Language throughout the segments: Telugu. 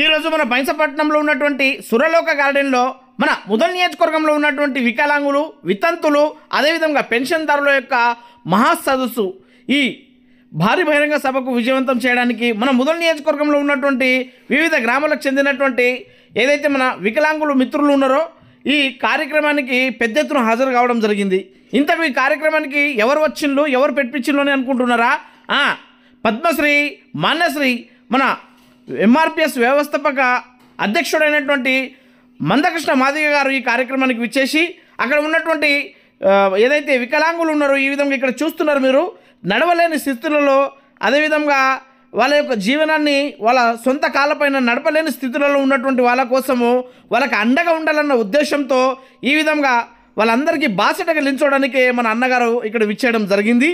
ఈరోజు మన బైంసపట్నంలో ఉన్నటువంటి సురలోక గార్డెన్లో మన ముదల్ నియోజకవర్గంలో ఉన్నటువంటి వికలాంగులు, వితంతులు, అదేవిధంగా పెన్షన్దారుల యొక్క మహాసదస్సు ఈ భారీ బహిరంగ సభకు విజయవంతం చేయడానికి మన ముదల్ నియోజకవర్గంలో ఉన్నటువంటి వివిధ గ్రామాలకు చెందినటువంటి ఏదైతే మన వికలాంగులు మిత్రులు ఉన్నారో ఈ కార్యక్రమానికి పెద్ద ఎత్తున హాజరు కావడం జరిగింది. ఇంతకు ఈ కార్యక్రమానికి ఎవరు వచ్చిండ్రు, ఎవరు పెట్టించిండ్రు అని అనుకుంటున్నారా? పద్మశ్రీ మాన్యశ్రీ మన ఎంఆర్పిఎస్ వ్యవస్థాపక అధ్యక్షుడైనటువంటి మందకృష్ణ మాదిగ గారు ఈ కార్యక్రమానికి విచ్చేసి అక్కడ ఉన్నటువంటి ఏదైతే వికలాంగులు ఉన్నారో ఈ విధంగా ఇక్కడ చూస్తున్నారు మీరు, నడవలేని స్థితులలో, అదేవిధంగా వాళ్ళ యొక్క జీవనాన్ని వాళ్ళ సొంత కాళ్ళపైన నడపలేని స్థితులలో ఉన్నటువంటి వాళ్ళ కోసము వాళ్ళకి అండగా ఉండాలన్న ఉద్దేశంతో ఈ విధంగా వాళ్ళందరికీ బాసటగా నిల్చోవడానికి మన అన్నగారు ఇక్కడ విచ్చేయడం జరిగింది.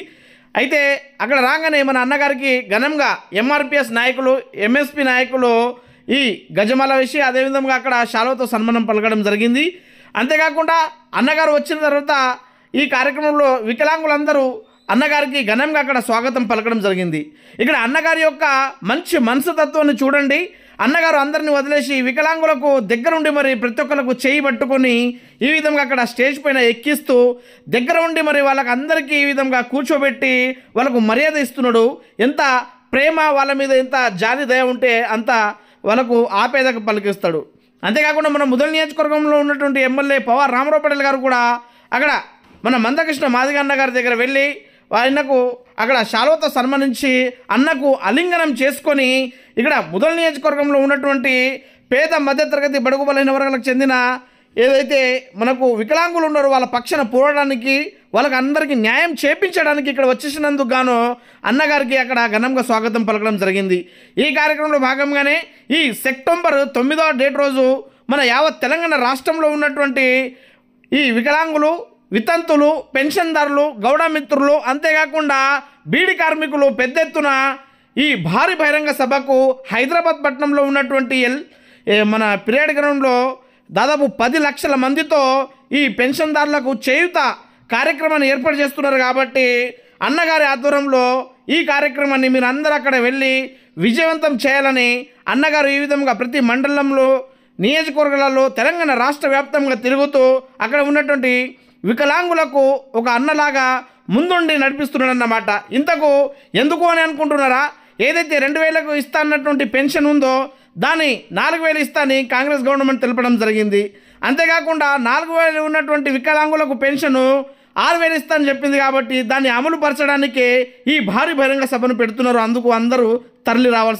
అయితే అక్కడ రాగానే మన అన్నగారికి ఘనంగా ఎంఆర్పిఎస్ నాయకులు, ఎంఎస్పి నాయకులు ఈ గజమాల వేసి అదేవిధంగా అక్కడ శాలువతో సన్మానం పలకడం జరిగింది. అంతేకాకుండా అన్నగారు వచ్చిన తర్వాత ఈ కార్యక్రమంలో వికలాంగులందరూ అన్నగారికి ఘనంగా అక్కడ స్వాగతం పలకడం జరిగింది. ఇక్కడ అన్నగారి యొక్క మంచి మనసుతత్వాన్ని చూడండి. అన్నగారు అందరిని వదిలేసి వికలాంగులకు దగ్గరుండి మరి ప్రతి ఒక్కరికి చేయి పట్టుకొని ఈ విధంగా అక్కడ స్టేజ్ పైన ఎక్కిస్తూ దగ్గర ఉండి మరి వాళ్ళకి అందరికీ ఈ విధంగా కూర్చోబెట్టి వాళ్ళకు మర్యాద ఇస్తున్నాడు. ఎంత ప్రేమ వాళ్ళ మీద, ఎంత జాలి దయ ఉంటే అంత వాళ్ళకు ఆపేదకు పలికిస్తాడు. అంతేకాకుండా మన ముదల్ నియోజకవర్గంలో ఉన్నటువంటి ఎమ్మెల్యే పవార్ రామారావు పటేల్ గారు కూడా అక్కడ మన మందకృష్ణ మాదిగ అన్న గారి దగ్గర వెళ్ళి ఆయనకు అక్కడ శాలువతో సన్మానించి అన్నకు ఆలింగనం చేసుకొని ఇక్కడ ముదల్ నియోజకవర్గంలో ఉన్నటువంటి పేద మధ్యతరగతి బడుగు బలహీన వర్గాలకు చెందిన ఏదైతే మనకు వికలాంగులు ఉన్నారో వాళ్ళ పక్షాన పోరాడడానికి, వాళ్ళకి అందరికీ న్యాయం చేపించడానికి ఇక్కడ వచ్చేసినందుకు గాను అన్నగారికి అక్కడ ఘనంగా స్వాగతం పలకడం జరిగింది. ఈ కార్యక్రమంలో భాగంగానే ఈ సెప్టెంబర్ 9వ డేట్ రోజు మన యావత్ తెలంగాణ రాష్ట్రంలో ఉన్నటువంటి ఈ వికలాంగులు, వితంతులు, పెన్షన్దారులు, గౌడ మిత్రులు, అంతేకాకుండా బీడి కార్మికులు పెద్ద ఎత్తున ఈ భారీ బహిరంగ సభకు హైదరాబాద్ పట్టణంలో ఉన్నటువంటి మన పిరియడ్ గ్రౌండ్లో దాదాపు 10 లక్షల మందితో ఈ పెన్షన్దారులకు చేయూత కార్యక్రమాన్ని ఏర్పాటు చేస్తున్నారు. కాబట్టి అన్నగారి ఆధ్వర్యంలో ఈ కార్యక్రమాన్ని మీరు అందరూ అక్కడ వెళ్ళి విజయవంతం చేయాలని అన్నగారు ఈ విధంగా ప్రతి మండలంలో, నియోజకవర్గాలలో తెలంగాణ రాష్ట్ర వ్యాప్తంగా తిరుగుతూ అక్కడ ఉన్నటువంటి వికలాంగులకు ఒక అన్నలాగా ముందుండి నడిపిస్తున్నాడన్నమాట. ఇంతకు ఎందుకు అని అనుకుంటున్నారా? ఏదైతే 2000కు ఇస్తా అన్నటువంటి పెన్షన్ ఉందో దాన్ని 4000 ఇస్తా అని కాంగ్రెస్ గవర్నమెంట్ తెలపడం జరిగింది. అంతేకాకుండా 4000 ఉన్నటువంటి వికలాంగులకు పెన్షను 6000 ఇస్తా అని చెప్పింది. కాబట్టి దాన్ని అమలు పరచడానికి ఈ భారీ బహిరంగ సభను పెడుతున్నారు. అందుకు అందరూ తరలి రావాల్సి